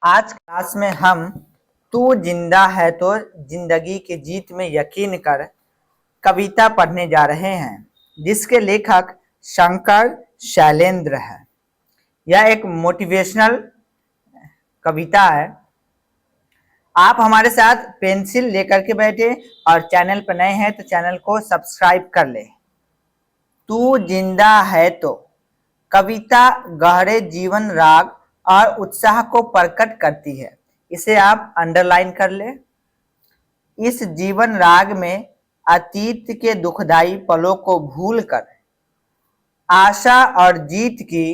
आज क्लास में हम तू जिंदा है तो जिंदगी की जीत में यकीन कर कविता पढ़ने जा रहे हैं, जिसके लेखक शंकर शैलेंद्र है। यह एक मोटिवेशनल कविता है। आप हमारे साथ पेंसिल लेकर के बैठे और चैनल पर नए हैं तो चैनल को सब्सक्राइब कर ले। तू जिंदा है तो कविता गहरे जीवन राग और उत्साह को प्रकट करती है। इसे आप अंडरलाइन कर ले। इस जीवन राग में अतीत के दुखदाई पलों को भूलकर आशा और जीत की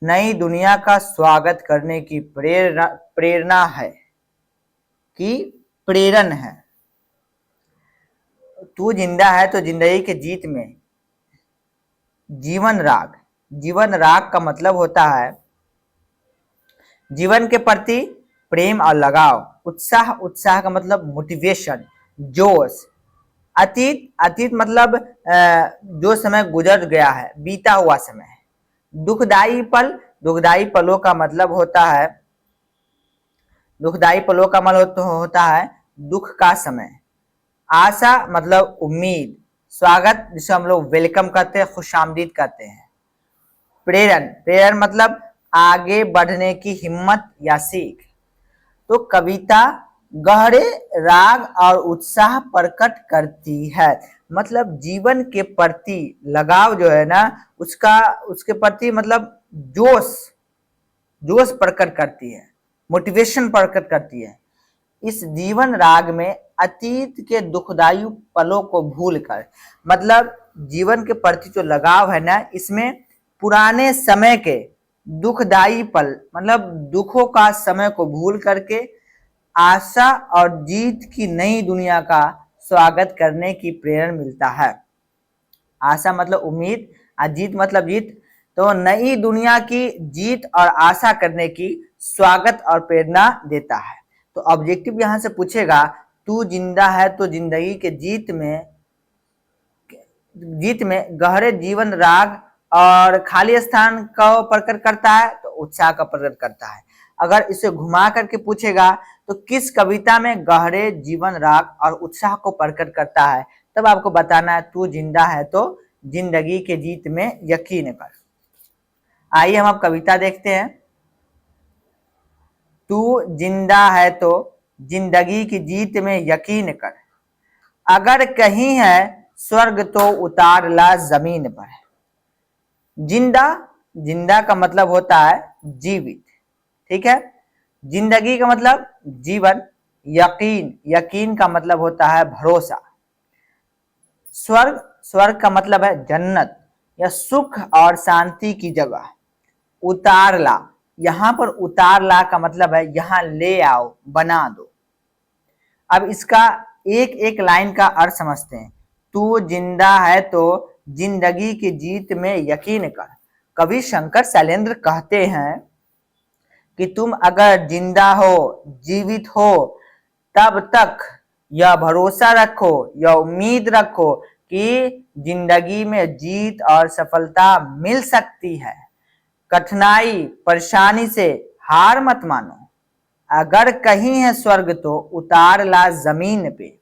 नई दुनिया का स्वागत करने की प्रेरणा है कि प्रेरण है। तू जिंदा है तो जिंदगी के जीत में जीवन राग का मतलब होता है जीवन के प्रति प्रेम और लगाव। उत्साह का मतलब मोटिवेशन, जोश। अतीत मतलब जो समय गुजर गया है, बीता हुआ समय। दुखदाई पलों का मतलब होता है दुख का समय। आशा मतलब उम्मीद। स्वागत जिसे हम लोग वेलकम करते हैं, खुशामदीद करते हैं। प्रेरण मतलब आगे बढ़ने की हिम्मत या सीख। तो कविता गहरे राग और उत्साह प्रकट करती है, मतलब जीवन के प्रति लगाव जो है ना, उसके प्रति मतलब जोश प्रकट करती है, मोटिवेशन प्रकट करती है। इस जीवन राग में अतीत के दुखदायी पलों को भूलकर, मतलब जीवन के प्रति जो लगाव है ना, इसमें पुराने समय के दुखदायी पल मतलब दुखों का समय को भूल करके आशा और जीत की नई दुनिया का स्वागत करने की प्रेरणा मिलता है। आशा मतलब उम्मीद और जीत मतलब जीत। तो नई दुनिया की जीत और आशा करने की स्वागत और प्रेरणा देता है। तो ऑब्जेक्टिव यहां से पूछेगा, तू जिंदा है तो जिंदगी के जीत में गहरे जीवन राग और खाली स्थान का प्रकट करता है तो उत्साह का प्रकट करता है। अगर इसे घुमा करके पूछेगा तो किस कविता में गहरे जीवन राग और उत्साह को प्रकट करता है, तब आपको बताना है तू जिंदा है तो जिंदगी के जीत में यकीन कर। आइए हम अब कविता देखते हैं। तू जिंदा है तो जिंदगी की जीत में यकीन कर, अगर कहीं है स्वर्ग तो उतार ला जमीन पर। जिंदा का मतलब होता है जीवित, ठीक है। जिंदगी का मतलब जीवन। यकीन का मतलब होता है भरोसा। स्वर्ग का मतलब है जन्नत या सुख और शांति की जगह। उतार ला, यहां पर उतार ला का मतलब है यहां ले आओ, बना दो। अब इसका एक एक लाइन का अर्थ समझते हैं। तू जिंदा है तो जिंदगी की जीत में यकीन कर। कवि शंकर शैलेंद्र कहते हैं कि तुम अगर जिंदा हो, जीवित हो, तब तक यह भरोसा रखो, यह उम्मीद रखो कि जिंदगी में जीत और सफलता मिल सकती है। कठिनाई परेशानी से हार मत मानो, अगर कहीं है स्वर्ग तो उतार ला जमीन पे।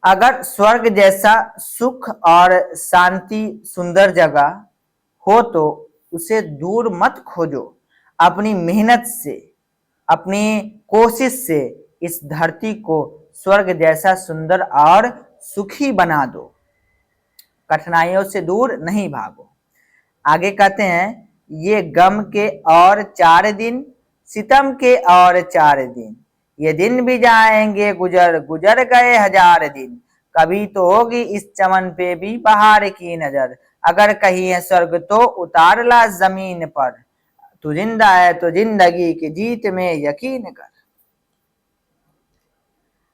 अगर स्वर्ग जैसा सुख और शांति सुंदर जगह हो तो उसे दूर मत खोजो। अपनी मेहनत से, अपनी कोशिश से इस धरती को स्वर्ग जैसा सुंदर और सुखी बना दो। कठिनाइयों से दूर नहीं भागो। आगे कहते हैं, ये गम के और 4 दिन, सितम के और 4 दिन, ये दिन भी जाएंगे गुजर गुजर गए 1000 दिन। कभी तो होगी इस चमन पे भी बहार की नजर, अगर कहीं है स्वर्ग तो उतार ला जमीन पर। तू जिंदा है तो जिंदगी की जीत में यकीन कर।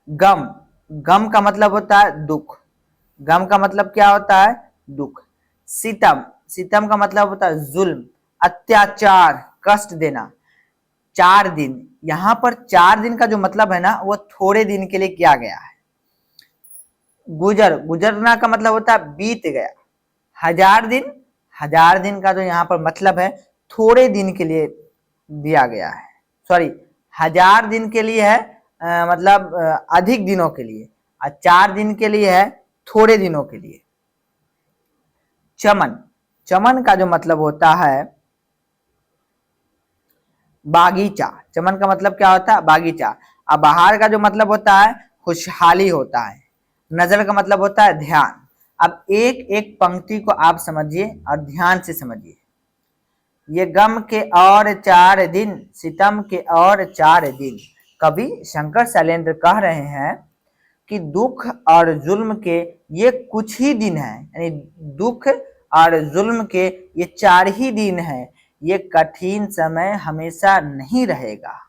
गम का मतलब होता है दुख। गम का मतलब क्या होता है? दुख। सितम का मतलब होता है जुल्म, अत्याचार, कष्ट देना। 4 दिन, यहां पर 4 दिन का जो मतलब है ना, वो थोड़े दिन के लिए किया गया है। गुजरना का मतलब होता है बीत गया। 1000 दिन का जो यहाँ पर मतलब है थोड़े दिन के लिए दिया गया है। सॉरी, 1000 दिन के लिए है मतलब अधिक दिनों के लिए, और 4 दिन के लिए है थोड़े दिनों के लिए। चमन, चमन का जो मतलब होता है बागीचा, चमन का मतलब क्या होता है बागीचा। अब बहार का जो मतलब होता है खुशहाली होता है। नजर का मतलब होता है ध्यान। अब एक एक पंक्ति को आप समझिए और ध्यान से समझिए। ये गम के और 4 दिन, सितम के और 4 दिन। कवि शंकर शैलेंद्र कह रहे हैं कि दुख और जुल्म के ये कुछ ही दिन हैं, यानी दुख और जुल्म के ये 4 ही दिन हैं। ये कठिन समय हमेशा नहीं रहेगा।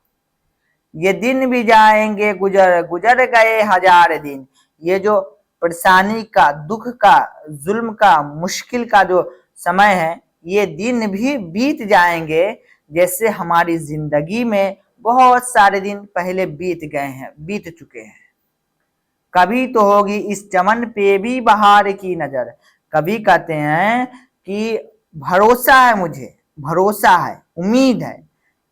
ये दिन भी जाएंगे गुजर, गुजर गए 1000 दिन। ये जो परेशानी का, दुख का, जुल्म का, मुश्किल का जो समय है, ये दिन भी बीत जाएंगे। जैसे हमारी जिंदगी में बहुत सारे दिन पहले बीत गए हैं, बीत चुके हैं। कभी तो होगी इस चमन पे भी बहार की नजर। कभी कहते हैं कि भरोसा है मुझे, भरोसा है, उम्मीद है,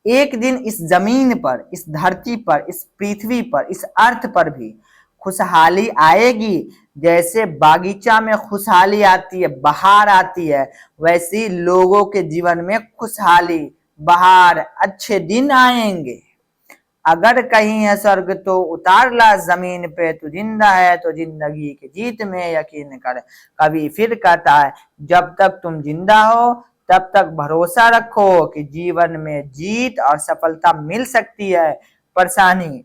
एक दिन इस जमीन पर, इस धरती पर, इस पृथ्वी पर, इस अर्थ पर भी खुशहाली आएगी। जैसे बागीचा में खुशहाली आती है, बहार आती है, वैसी लोगों के जीवन में खुशहाली, बहार, अच्छे दिन आएंगे। अगर कहीं है स्वर्ग तो उतार ला जमीन पे, तू जिंदा है तो जिंदगी की जीत में यकीन कर। कभी फिर कहता है जब तक तुम जिंदा हो तब तक भरोसा रखो कि जीवन में जीत और सफलता मिल सकती है। परेशानी,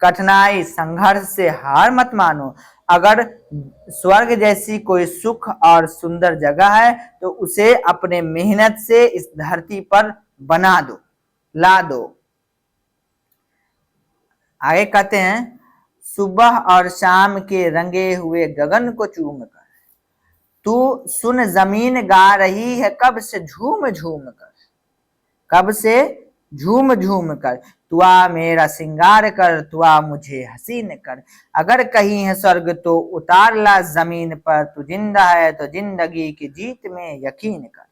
कठिनाई, संघर्ष से हार मत मानो। अगर स्वर्ग जैसी कोई सुख और सुंदर जगह है तो उसे अपने मेहनत से इस धरती पर बना दो, ला दो। आगे कहते हैं सुबह और शाम के रंगे हुए गगन को चूम कर, तू सुन जमीन गा रही है कब से झूम झूम कर, कब से झूम झूम कर। तुआ मेरा सिंगार कर, तुआ मुझे हसीन कर। अगर कहीं है स्वर्ग तो उतार ला जमीन पर, तू जिंदा है तो जिंदगी की जीत में यकीन कर।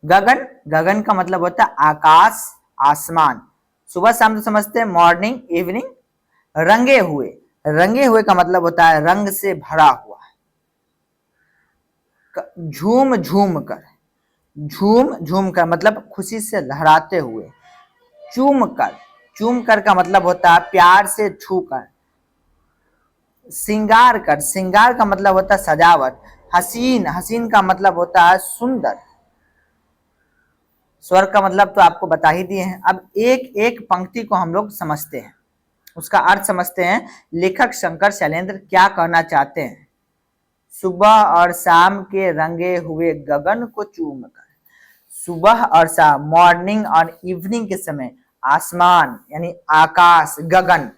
गगन, गगन का मतलब होता है आकाश, आसमान। सुबह शाम तो समझते हैं मॉर्निंग, इवनिंग। रंगे हुए, रंगे हुए का मतलब होता है रंग से भरा हुआ। झूम झूम कर, झूम झूम कर मतलब खुशी से लहराते हुए। चूम कर, चूम कर का मतलब होता है प्यार से छू कर। सिंगार कर, सिंगार का मतलब होता है सजावट। हसीन, हसीन का मतलब होता है सुंदर। स्वर का मतलब तो आपको बता ही दिए हैं। अब एक एक पंक्ति को हम लोग समझते हैं, उसका अर्थ समझते हैं। लेखक शंकर शैलेंद्र क्या कहना चाहते हैं। सुबह और शाम के रंगे हुए गगन को चूम कर, सुबह और शाम, मॉर्निंग और इवनिंग के समय आसमान यानी आकाश, गगन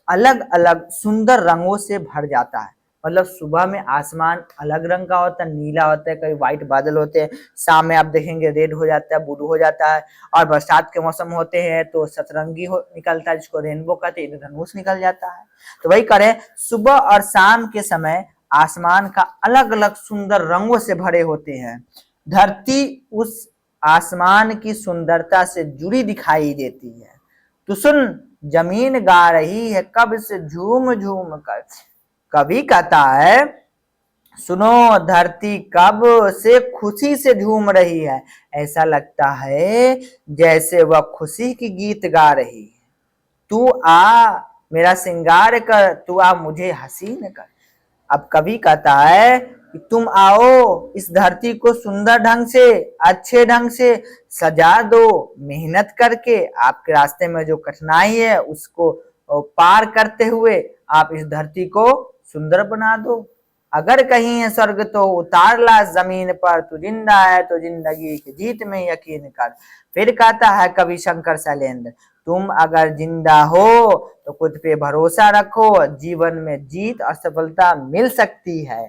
अलग अलग सुंदर रंगों से भर जाता है। मतलब सुबह में आसमान अलग रंग का होता है, नीला होता है, कभी व्हाइट बादल होते हैं। शाम में आप देखेंगे रेड हो जाता है, ब्लू हो जाता है। और बरसात के मौसम होते हैं तो सतरंगी हो निकलता है, जिसको रेनबो कहते हैं, इंद्रधनुष निकल जाता है। तो वही करें, सुबह और शाम के समय आसमान का अलग अलग सुंदर रंगों से भरे होते हैं। धरती उस आसमान की सुंदरता से जुड़ी दिखाई देती है। तो सुन जमीन गा रही है कब से झूम झूम कर। कभी कहता है सुनो धरती कब से खुशी से झूम रही है, ऐसा लगता है जैसे वह खुशी की गीत गा रही है। तू आ मेरा सिंगार कर, तू आ मुझे हसीन कर। अब कभी कहता है कि तुम आओ इस धरती को सुंदर ढंग से, अच्छे ढंग से सजा दो, मेहनत करके आपके रास्ते में जो कठिनाई है उसको पार करते हुए आप इस धरती को सुंदर बना दो। अगर कहीं है स्वर्ग तो उतार ला जमीन पर, तू जिंदा है तो जिंदगी की जीत में यकीन कर। फिर कहता है कवि शंकर शैलेंद्र, तुम अगर जिंदा हो तो खुद पे भरोसा रखो, जीवन में जीत और सफलता मिल सकती है।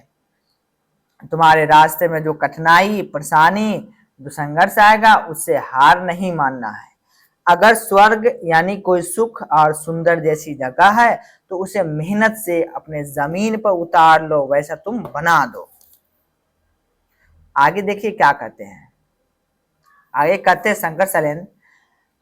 तुम्हारे रास्ते में जो कठिनाई, परेशानी, जो संघर्ष आएगा उससे हार नहीं मानना है। अगर स्वर्ग यानी कोई सुख और सुंदर जैसी जगह है तो उसे मेहनत से अपने जमीन पर उतार लो, वैसा तुम बना दो। आगे देखिए क्या कहते हैं। आगे कहते हैं शंकर शैलेंद्र,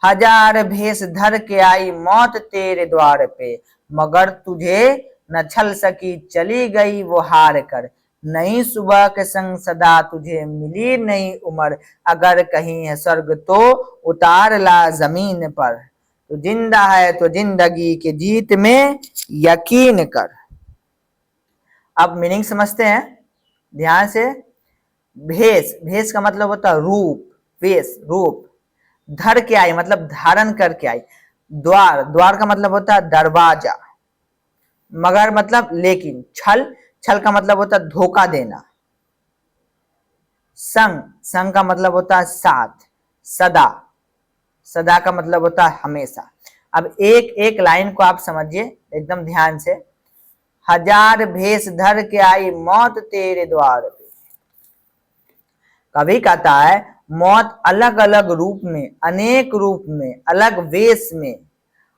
हजार भेष धर के आई मौत तेरे द्वार पे, मगर तुझे न छल सकी चली गई वो हार कर। नई सुबह के संग सदा तुझे मिली नई उम्र, अगर कहीं है स्वर्ग तो उतार ला जमीन पर। तो जिंदा है तो जिंदगी के जीत में यकीन कर। अब मीनिंग समझते हैं ध्यान से। भेष, भेष का मतलब होता है रूप, वेश रूप। धर के आई मतलब धारण करके आई। द्वार, द्वार का मतलब होता है दरवाजा। मगर मतलब लेकिन। छल, छल का मतलब होता है धोखा देना। संग, संग का मतलब होता है साथ। सदा, सदा का मतलब होता है हमेशा। अब एक एक लाइन को आप समझिए एकदम ध्यान से। हजार भेष धर के आई मौत तेरे द्वार पे। कवि कहता है मौत अलग अलग रूप में, अनेक रूप में, अलग वेश में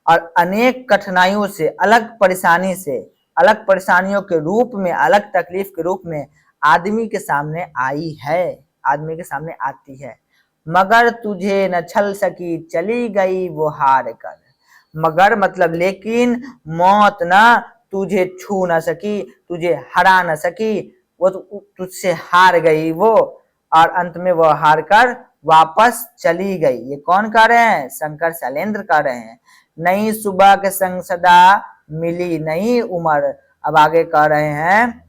और अनेक कठिनाइयों से, अलग परेशानी से, अलग परेशानियों के रूप में, अलग तकलीफ के रूप में आदमी के सामने आई है, आदमी के सामने आती है। मगर तुझे न छल सकी चली गई वो हार कर। मगर मतलब लेकिन मौत ना तुझे छू न सकी, तुझे हरा न सकी, वो तुझसे हार गई वो, और अंत में वो हार कर वापस चली गई। ये कौन कह रहे हैं? शंकर शैलेंद्र कह रहे हैं। नई सुबह के संग सदा मिली नई उम्र। अब आगे कह रहे हैं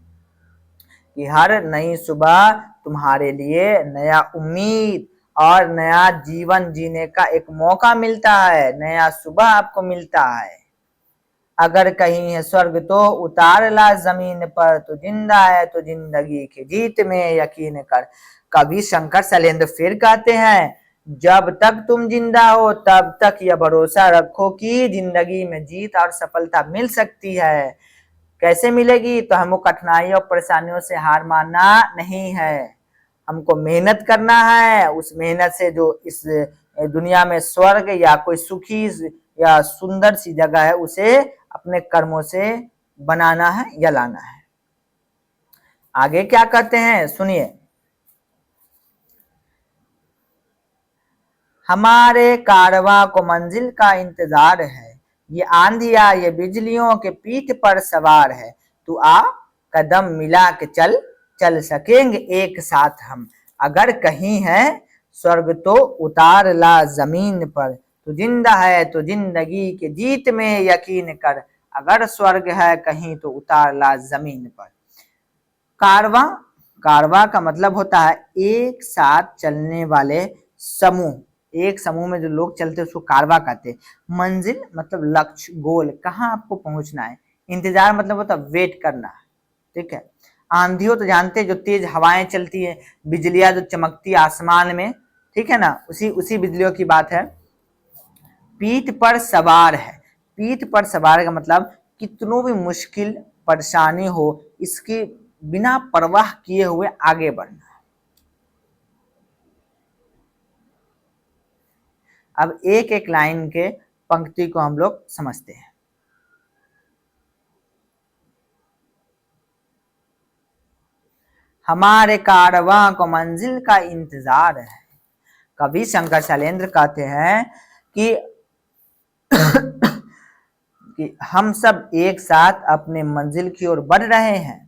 कि हर नई सुबह तुम्हारे लिए नया उम्मीद और नया जीवन जीने का एक मौका मिलता है, नया सुबह आपको मिलता है। अगर कहीं है स्वर्ग तो उतार ला जमीन पर, तो जिंदा है तो जिंदगी की जीत में यकीन कर। कवि शंकर शैलेंद्र फिर कहते हैं जब तक तुम जिंदा हो तब तक यह भरोसा रखो कि जिंदगी में जीत और सफलता मिल सकती है। कैसे मिलेगी? तो हमको कठिनाइयों और परेशानियों से हार मानना नहीं है, हमको मेहनत करना है। उस मेहनत से जो इस दुनिया में स्वर्ग या कोई सुखी या सुंदर सी जगह है उसे अपने कर्मों से बनाना है या लाना है। आगे क्या कहते हैं सुनिए। हमारे कारवां को मंजिल का इंतजार है, ये आंधिया ये बिजलियों के पीठ पर सवार है। तू आ कदम मिला के चल, चल सकेंगे एक साथ हम। अगर कहीं है स्वर्ग तो उतार ला जमीन पर, तू जिंदा है तो जिंदगी के जीत में यकीन कर। अगर स्वर्ग है कहीं तो उतार ला जमीन पर। कारवां, कारवां का मतलब होता है एक साथ चलने वाले समूह। एक समूह में जो लोग चलते हैं उसको कारवां कहते हैं। मंजिल मतलब लक्ष्य, गोल, कहाँ आपको पहुंचना है। इंतजार मतलब होता है वेट करना, ठीक है। आंधियों तो जानते हैं जो तेज हवाएं चलती है, बिजलियां जो चमकती है आसमान में, ठीक है ना, उसी बिजलियों की बात है। पीठ पर सवार है, पीठ पर सवार का मतलब कितनों भी मुश्किल परेशानी हो इसकी बिना परवाह किए हुए आगे बढ़ना। अब एक एक लाइन के पंक्ति को हम लोग समझते हैं। हमारे कारवां को मंजिल का इंतजार है। कवि शंकर शैलेंद्र कहते हैं कि कि हम सब एक साथ अपने मंजिल की ओर बढ़ रहे हैं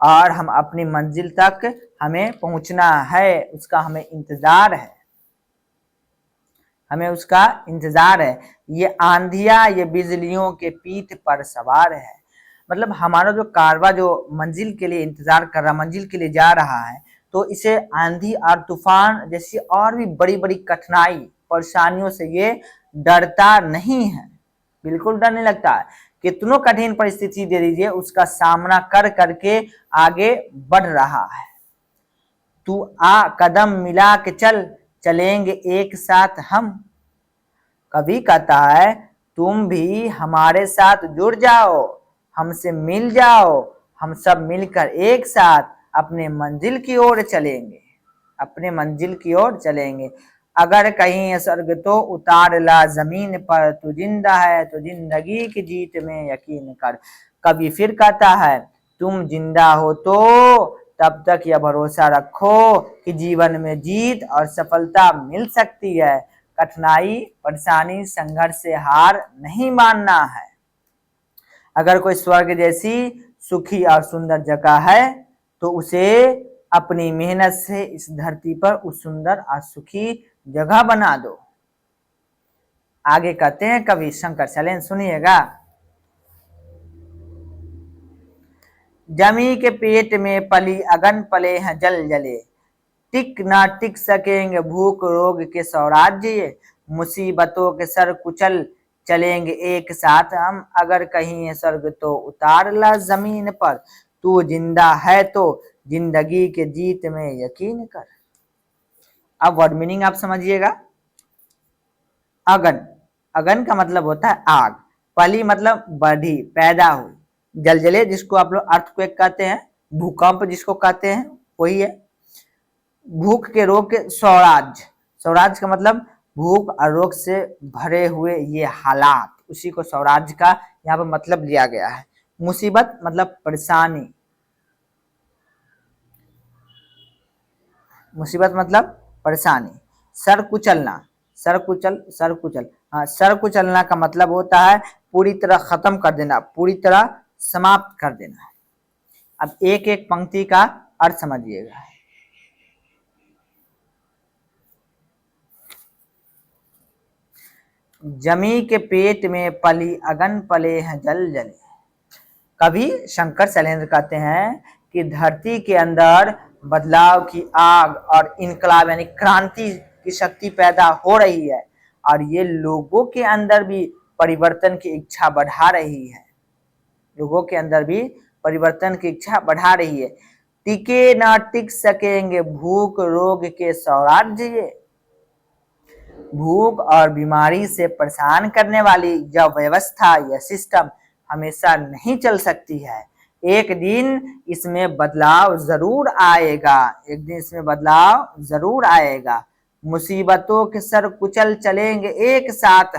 और हम अपनी मंजिल तक हमें पहुंचना है, उसका हमें इंतजार है, हमें उसका इंतजार है। ये आंधिया ये बिजलियों के पीठ पर सवार है, मतलब हमारा जो कारवा जो मंजिल के लिए इंतजार कर रहा, मंजिल के लिए जा रहा है, तो इसे आंधी और तूफान जैसी और भी बड़ी बड़ी कठिनाई परेशानियों से ये डरता नहीं है, बिल्कुल डर नहीं लगता है। कितनों कठिन परिस्थिति दे दीजिए उसका सामना कर करके आगे बढ़ रहा है। तू आ कदम मिला के चल, चलेंगे एक साथ हम। कवि कहता है तुम भी हमारे साथ जुड़ जाओ, हमसे मिल जाओ, हम सब मिलकर एक साथ अपने मंजिल की ओर चलेंगे, अपने मंजिल की ओर चलेंगे। अगर कहीं है स्वर्ग तो उतार ला जमीन पर, तू जिंदा है तो जिंदगी की जीत में यकीन कर। कवि फिर कहता है तुम जिंदा हो तो तब तक यह भरोसा रखो कि जीवन में जीत और सफलता मिल सकती है। कठिनाई, परेशानी, संघर्ष से हार नहीं मानना है। अगर कोई स्वर्ग जैसी सुखी और सुंदर जगह है तो उसे अपनी मेहनत से इस धरती पर उस सुंदर और सुखी जगह बना दो। आगे कहते हैं कवि शंकर शैलेंद्र, सुनिएगा। जमी के पेट में पली अगन पले हैं जल जले, टिक ना टिक सकेंगे भूख रोग के स्वराज्य ये, मुसीबतों के सर कुचल चलेंगे एक साथ हम, अगर कहीं है स्वर्ग तो उतार ला जमीन पर, तू जिंदा है तो जिंदगी के जीत में यकीन कर। अब वर्ड मीनिंग आप समझिएगा। अगन, अगन का मतलब होता है आग, पली मतलब बढ़ी, पैदा हुई, जलजले जिसको आप लोग अर्थक्वेक कहते हैं, भूकंप जिसको कहते हैं वही है, भूख के रोग के स्वराज्य, स्वराज्य का मतलब भूख और रोग से भरे हुए ये हालात, उसी को स्वराज्य का यहाँ पर मतलब लिया गया है। मुसीबत मतलब परेशानी, मुसीबत मतलब परेशानी। सर कुचलना, सर कुचल, सर कुचल, हाँ, सर कुचलना का मतलब होता है पूरी तरह खत्म कर देना, पूरी तरह समाप्त कर देना। अब एक एक पंक्ति का अर्थ समझिएगा। जमी के पेट में पली अगन पले हैं जल जले। कवि शंकर शैलेंद्र कहते हैं कि धरती के अंदर बदलाव की आग और इनकलाब यानी क्रांति की शक्ति पैदा हो रही है, और ये लोगों के अंदर भी परिवर्तन की इच्छा बढ़ा रही है, लोगों के अंदर भी परिवर्तन की इच्छा बढ़ा रही है। टिके ना टिक सकेंगे भूख रोग के स्वराज्य ये, भूख और बीमारी से परेशान करने वाली यह व्यवस्था, यह सिस्टम हमेशा नहीं चल सकती है, एक दिन इसमें बदलाव जरूर आएगा, एक दिन इसमें बदलाव जरूर आएगा। मुसीबतों के सर कुचल चलेंगे एक साथ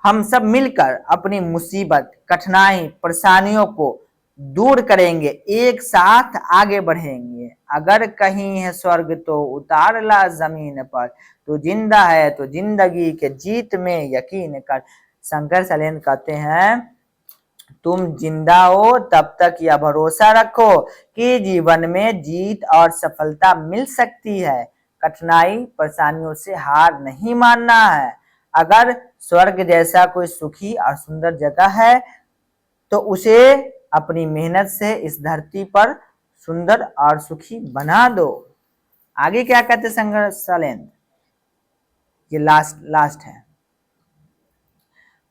हम सब मिलकर अपनी मुसीबत, कठिनाई, परेशानियों को दूर करेंगे, एक साथ आगे बढ़ेंगे। अगर कहीं है स्वर्ग तो उतार ला जमीन पर, तो जिंदा है तो जिंदगी के जीत में यकीन कर। शंकर शैलेंद्र कहते हैं तुम जिंदा हो तब तक यह भरोसा रखो कि जीवन में जीत और सफलता मिल सकती है, कठिनाई परेशानियों से हार नहीं मानना है। अगर स्वर्ग जैसा कोई सुखी और सुंदर जगह है तो उसे अपनी मेहनत से इस धरती पर सुंदर और सुखी बना दो। आगे क्या कहते शंकर शैलेंद्र, ये लास्ट है।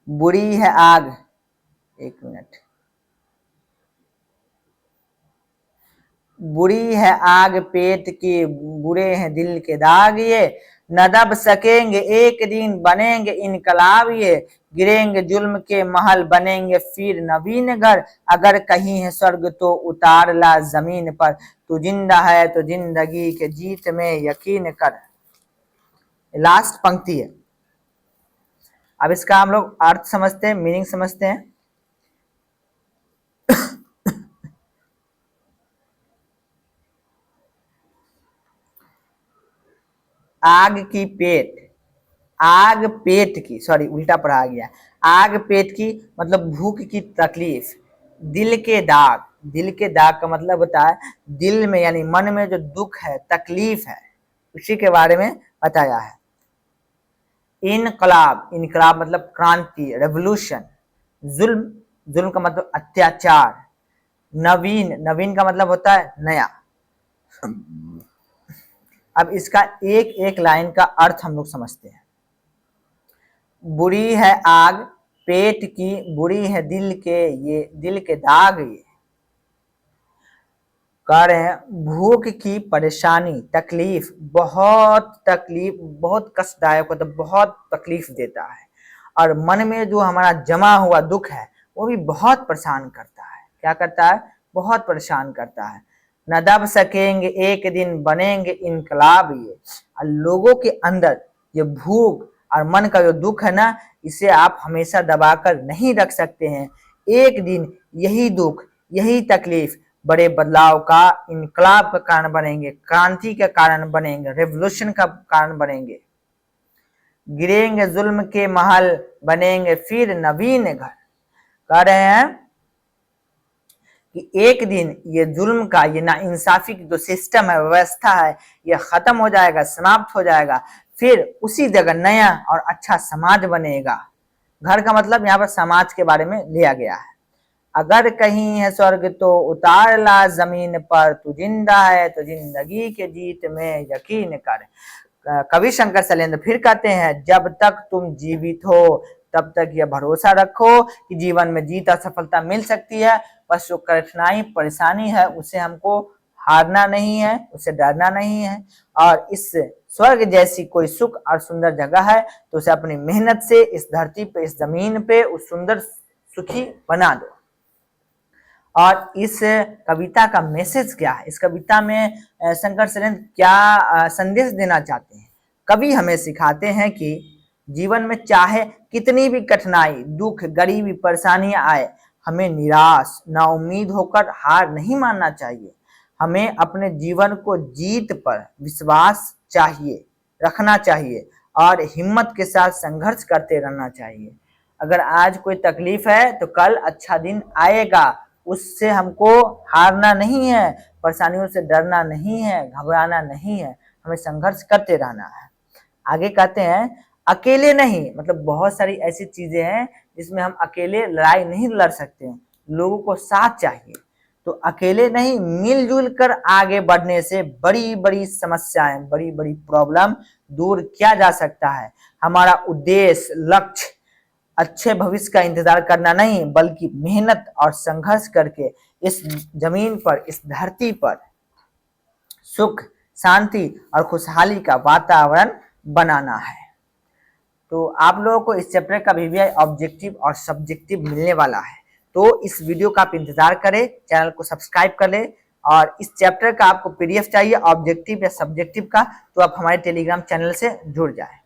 बुरी है आग, एक मिनट, बुरी है आग पेट की, बुरे हैं दिल के दाग ये, न दब सकेंगे एक दिन बनेंगे इनकलाब ये, गिरेंगे जुल्म के महल बनेंगे फिर नवीन घर, अगर कहीं है स्वर्ग तो उतार ला जमीन पर, तू जिंदा है तो जिंदगी के जीत में यकीन कर। लास्ट पंक्ति है। अब इसका हम लोग अर्थ समझते हैं, मीनिंग समझते हैं। आग की पेट, आग पेट की, सॉरी उल्टा पढ़ा गया, आग पेट की मतलब भूख की तकलीफ, दिल के दाग, दिल के दाग का मतलब होता है दिल में यानी मन में जो दुख है, तकलीफ है, उसी के बारे में बताया है। इनकलाब, इनकलाब मतलब क्रांति, रेवोल्यूशन। जुल्म, जुल्म का मतलब अत्याचार। नवीन, नवीन का मतलब होता है नया। अब इसका एक एक लाइन का अर्थ हम लोग समझते हैं। बुरी है आग पेट की, बुरी है दिल के, ये दिल के दाग ये, कह रहे हैं भूख की परेशानी, तकलीफ, तकलीफ बहुत कष्टदायक होता है, बहुत तकलीफ देता है, और मन में जो हमारा जमा हुआ दुख है वो भी बहुत परेशान करता है। क्या करता है? बहुत परेशान करता है। न दब सकेंगे एक दिन बनेंगे इनकलाब ये, और लोगों के अंदर ये भूख और मन का जो दुख है ना, इसे आप हमेशा दबाकर नहीं रख सकते हैं। एक दिन यही दुख, यही तकलीफ बड़े बदलाव का, इनकलाब का कारण बनेंगे, क्रांति का कारण बनेंगे, रेवोल्यूशन का कारण बनेंगे। गिरेंगे जुल्म के महल, बनेंगे फिर नवीन घर। कह रहे हैं कि एक दिन ये जुल्म का, ये नाइंसाफी की जो सिस्टम है, व्यवस्था है, ये खत्म हो जाएगा, समाप्त हो जाएगा। फिर उसी जगह नया और अच्छा समाज बनेगा। घर का मतलब यहाँ पर समाज के बारे में लिया गया है। अगर कहीं है स्वर्ग तो उतार ला जमीन पर, तू जिंदा है तो जिंदगी के जीत में यकीन कर। कवि शंकर शैलेंद्र फिर कहते हैं, जब तक तुम जीवित हो तब तक यह भरोसा रखो कि जीवन में जीत और सफलता मिल सकती है। बस जो कठिनाई परेशानी है उसे हमको हारना नहीं है, उसे डरना नहीं है। और इस स्वर्ग जैसी कोई सुख और सुंदर जगह है तो उसे अपनी मेहनत से इस धरती पे, इस जमीन पे उस सुंदर सुखी बना दो। और इस कविता का मैसेज क्या है? इस कविता में शंकर शैलेंद्र क्या संदेश देना चाहते हैं? कवि हमें सिखाते हैं कि जीवन में चाहे कितनी भी कठिनाई, दुख, गरीबी, परेशानियां आए, हमें निराश, नाउम्मीद होकर हार नहीं मानना चाहिए। हमें अपने जीवन को जीत पर विश्वास चाहिए, रखना चाहिए और हिम्मत के साथ संघर्ष करते रहना चाहिए। अगर आज कोई तकलीफ है तो कल अच्छा दिन आएगा, उससे हमको हारना नहीं है, परेशानियों से डरना नहीं है, घबराना नहीं है, हमें संघर्ष करते रहना है। आगे कहते हैं, अकेले नहीं, मतलब बहुत सारी ऐसी चीजें हैं जिसमें हम अकेले लड़ाई नहीं लड़ सकते, लोगों को साथ चाहिए। तो अकेले नहीं, मिलजुल कर आगे बढ़ने से बड़ी बड़ी समस्याएं, बड़ी बड़ी प्रॉब्लम दूर किया जा सकता है। हमारा उद्देश्य, लक्ष्य अच्छे भविष्य का इंतजार करना नहीं, बल्कि मेहनत और संघर्ष करके इस जमीन पर, इस धरती पर सुख, शांति और खुशहाली का वातावरण बनाना है। तो आप लोगों को इस चैप्टर का वीवीआई ऑब्जेक्टिव और सब्जेक्टिव मिलने वाला है, तो इस वीडियो का आप इंतजार करें, चैनल को सब्सक्राइब कर लें। और इस चैप्टर का आपको पीडीएफ चाहिए ऑब्जेक्टिव या सब्जेक्टिव का, तो आप हमारे टेलीग्राम चैनल से जुड़ जाए।